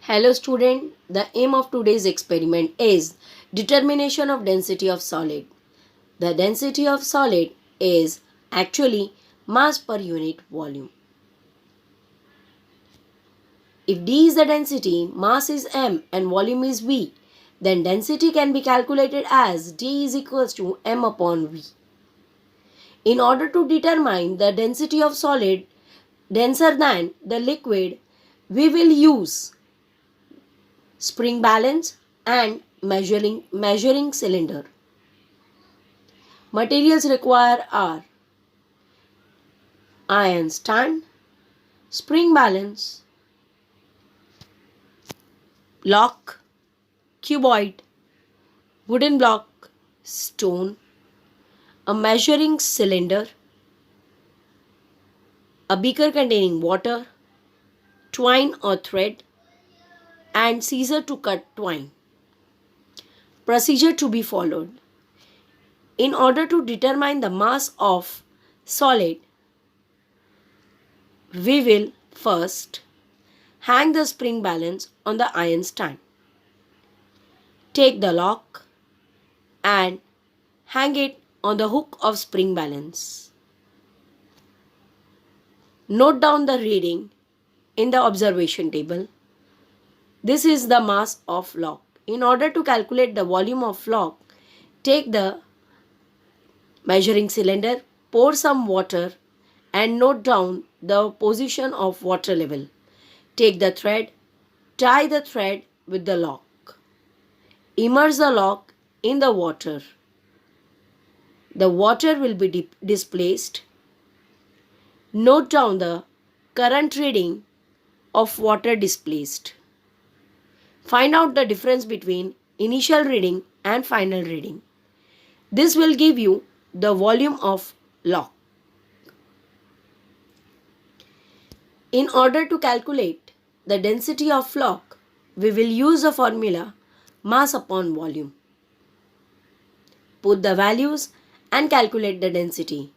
Hello student, the aim of today's experiment is determination of density of solid. The density of solid is actually mass per unit volume. If D is the density, mass is m and volume is V, then density can be calculated as D is equals to m upon V. In order to determine the density of solid denser than the liquid, we will use spring balance and measuring cylinder. Materials required are iron stand, spring balance, lock, cuboid, wooden block, stone, a measuring cylinder, a beaker containing water, twine or thread, and scissor to cut twine. Procedure to be followed. In order to determine the mass of solid, we will first hang the spring balance on the iron stand. Take the lock and hang it on the hook of spring balance. Note down the reading in the observation table. This is the mass of lock. In order to calculate the volume of lock, take the measuring cylinder, pour some water and note down the position of water level. Take the thread, tie the thread with the lock. Immerse the lock in the water. The water will be displaced. Note down the current reading of water displaced. Find out the difference between initial reading and final reading. This will give you the volume of lock. In order to calculate the density of lock, we will use the formula mass upon volume. Put the values and calculate the density.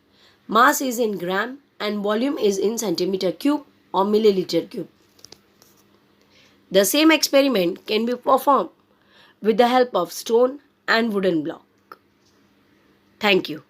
Mass is in gram and volume is in centimeter cube or milliliter cube. The same experiment can be performed with the help of stone and wooden block. Thank you.